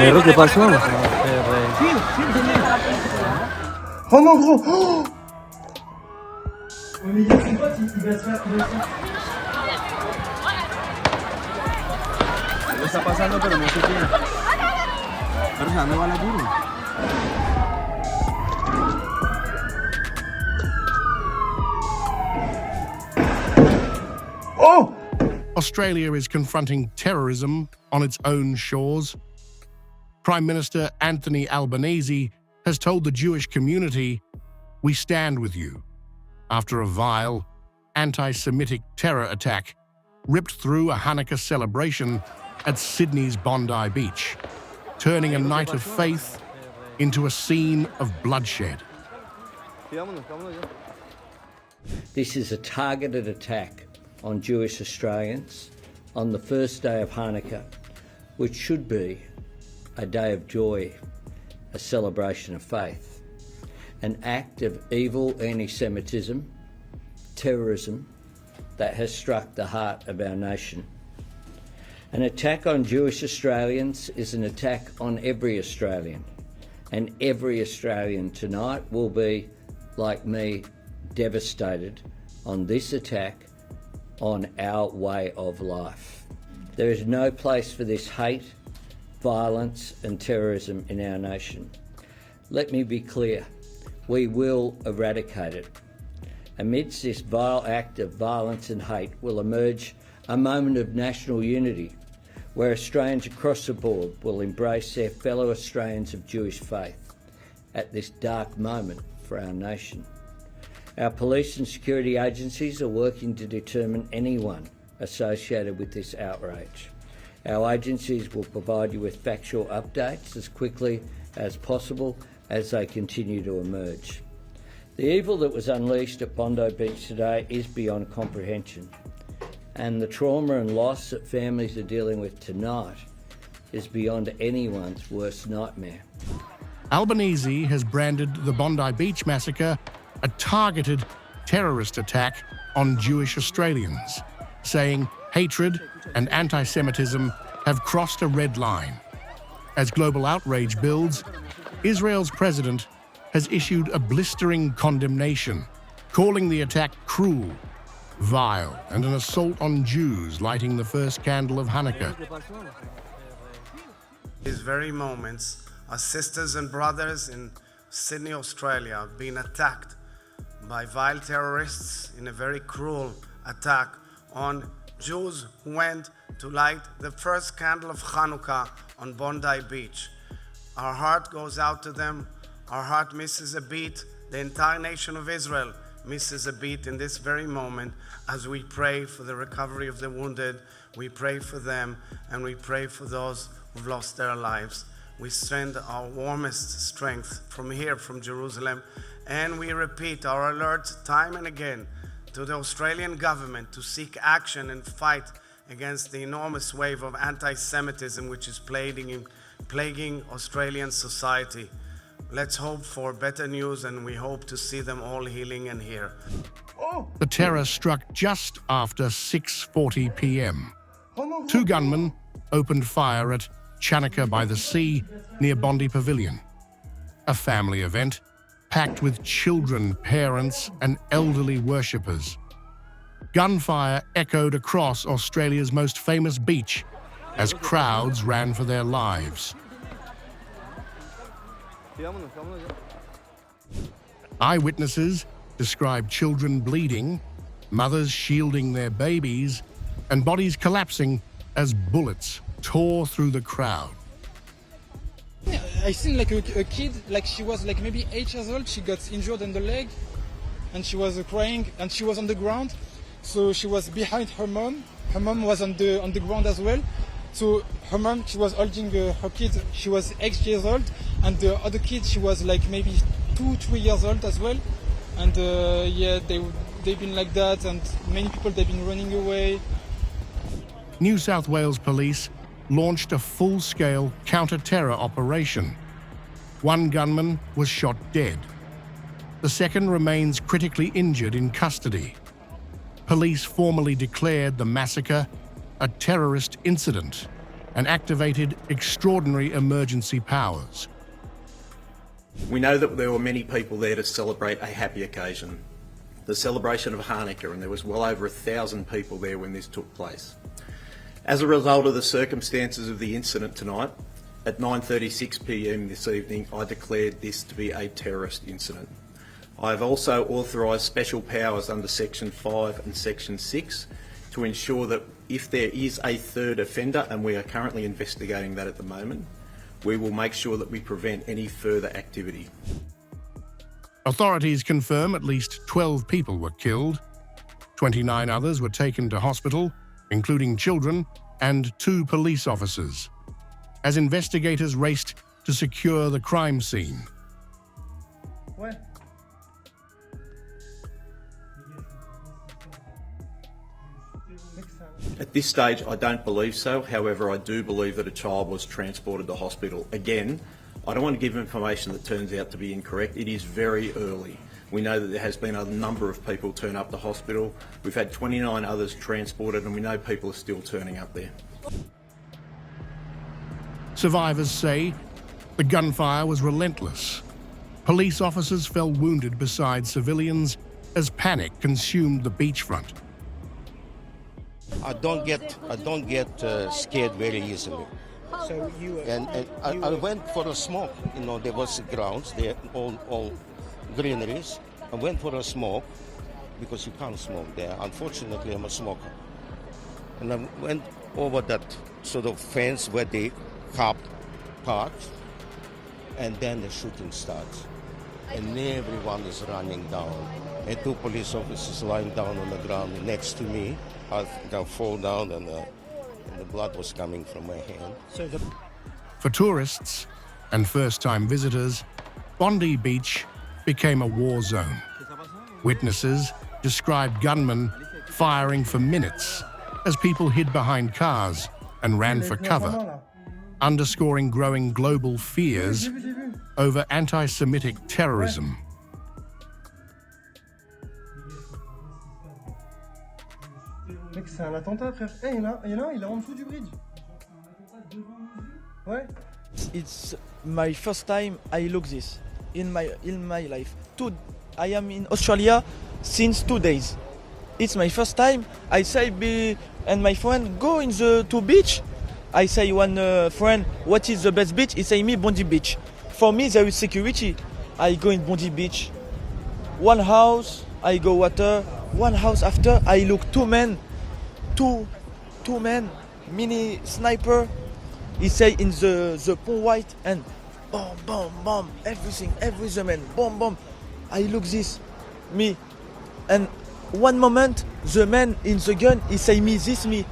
Perro, ¿qué pasó? Oh non, gros. Oh mais il y a son pote, il va se faire. Lo está pasando, pero no sé qué. Pero ¿a dónde va la guru? Oh! Australia is confronting terrorism on its own shores. Prime Minister Anthony Albanese has told the Jewish community, "We stand with you," after a vile, anti-Semitic terror attack ripped through a Hanukkah celebration at Sydney's Bondi beach, turning a night of faith into a scene of bloodshed. This is a targeted attack on Jewish Australians on the first day of Hanukkah, which should be a day of joy, a celebration of faith. An act of evil anti-Semitism, terrorism that has struck the heart of our nation. An attack on Jewish Australians is an attack on every Australian, and every Australian tonight will be, like me, devastated on this attack on our way of life. There is no place for this hate, violence and terrorism in our nation. Let me be clear, we will eradicate it. Amidst this vile act of violence and hate will emerge a moment of national unity, where Australians across the board will embrace their fellow Australians of Jewish faith at this dark moment for our nation. Our police and security agencies are working to determine anyone associated with this outrage. Our agencies will provide you with factual updates as quickly as possible as they continue to emerge. The evil that was unleashed at Bondi Beach today is beyond comprehension, and the trauma and loss that families are dealing with tonight is beyond anyone's worst nightmare. Albanese has branded the Bondi Beach massacre a targeted terrorist attack on Jewish Australians, saying hatred and anti-Semitism have crossed a red line. As global outrage builds, Israel's president has issued a blistering condemnation, calling the attack cruel, vile, and an assault on Jews lighting the first candle of Hanukkah. These very moments, our sisters and brothers in Sydney, Australia, have been attacked by vile terrorists in a very cruel attack on Jews who went to light the first candle of Hanukkah on Bondi Beach. Our heart goes out to them. Our heart misses a beat. The entire nation of Israel misses a beat in this very moment as we pray for the recovery of the wounded. We pray for them, and we pray for those who've lost their lives. We send our warmest strength from here, from Jerusalem, and we repeat our alert time and again to the Australian government to seek action and fight against the enormous wave of anti-Semitism which is plaguing Australian society. Let's hope for better news, and we hope to see them all healing and here. The terror struck just after 6:40 p.m. Two gunmen opened fire at Hanukkah by the Sea near Bondi Pavilion, a family event packed with children, parents, and elderly worshippers. Gunfire echoed across Australia's most famous beach as crowds ran for their lives. Eyewitnesses described children bleeding, mothers shielding their babies, and bodies collapsing as bullets tore through the crowd. I seen like a kid, like she was like maybe 8 years old. She got injured on the leg, and she was crying, and she was on the ground. So she was behind her mom. Her mom was on the ground as well. So her mom, she was holding her kid. She was 8 years old, and the other kid, she was like maybe 2-3 years old as well. And yeah, they've been like that, and many people they've been running away. New South Wales Police launched a full-scale counter-terror operation. One gunman was shot dead. The second remains critically injured in custody. Police formally declared the massacre a terrorist incident and activated extraordinary emergency powers. We know that there were many people there to celebrate a happy occasion, the celebration of Hanukkah, and there was well over 1,000 people there when this took place. As a result of the circumstances of the incident tonight, at 9:36 p.m. this evening, I declared this to be a terrorist incident. I have also authorised special powers under Section 5 and Section 6 to ensure that if there is a third offender, and we are currently investigating that at the moment, we will make sure that we prevent any further activity. Authorities confirm at least 12 people were killed. 29 others were taken to hospital, including children and 2 police officers, as investigators raced to secure the crime scene. Ouais. At this stage, I don't believe so. However, I do believe that a child was transported to hospital. Again, I don't want to give information that turns out to be incorrect. It is very early. We know that there has been a number of people turn up to hospital. We've had 29 others transported, and we know people are still turning up there. Survivors say the gunfire was relentless. Police officers fell wounded beside civilians as panic consumed the beachfront. I don't get scared very easily. So you I went for a smoke. You know, there was grounds there, all greeneries. I went for a smoke because you can't smoke there. Unfortunately, I'm a smoker. And I went over that sort of fence where the cop parked, and then the shooting starts. And everyone is running down. And 2 police officers lying down on the ground next to me. I think I fall down, and the blood was coming from my hand. For tourists and first-time visitors, Bondi Beach became a war zone. Witnesses described gunmen firing for minutes as people hid behind cars and ran for cover, underscoring growing global fears over anti-Semitic terrorism. Mec, c'est un attentat, frère. Eh, il y en a un, il est en dessous du bridge. Ouais. It's my first time I look this in my life. I am in Australia since 2 days. It's my first time. I say and my friend go in the beach. I say one friend, what is the best beach? He say me Bondi Beach. For me there is security. I go in Bondi Beach. One house, I go water. One house after, I look 2 men. Two men, mini sniper. He say in the pond white and bomb, bomb, bomb, everything, every the man, bomb, bomb. I look this, me, and one moment the man in the gun, he say me this, me,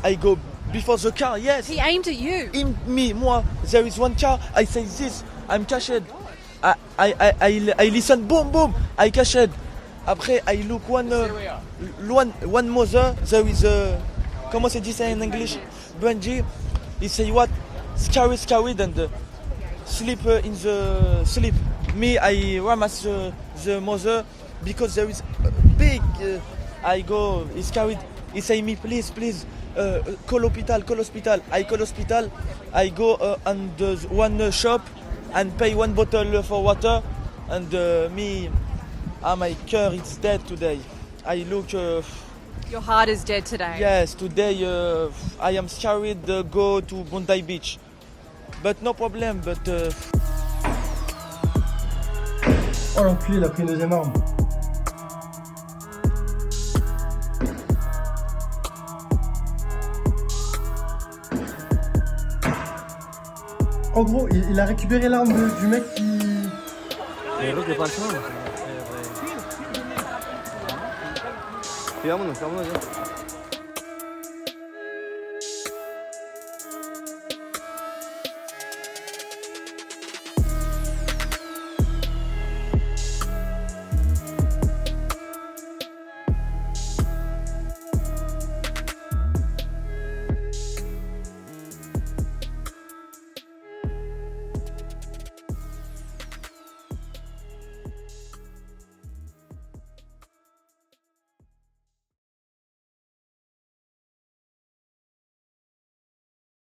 I go before the car, yes. He aimed at you. Moi, there is one car, I say this, I'm cashed. I listen, boom, boom, I cashed. Après, I look one mother, there is a, comment c'est dit ça in English? Bungie, he say what? Scary, and sleep in the sleep. Me, I ramass the mother because there is big, I go, he's carried, he say me, please, call hospital. I call hospital, I go on the one shop and pay 1 bottle for water, and me, my car is dead today. I look... Your heart is dead today. Yes, today I am scared to go to Bondi Beach. But no problem, but... Oh l'enculé, il a pris une deuxième arme. En gros, il a récupéré l'arme du mec qui... Ferme-nous,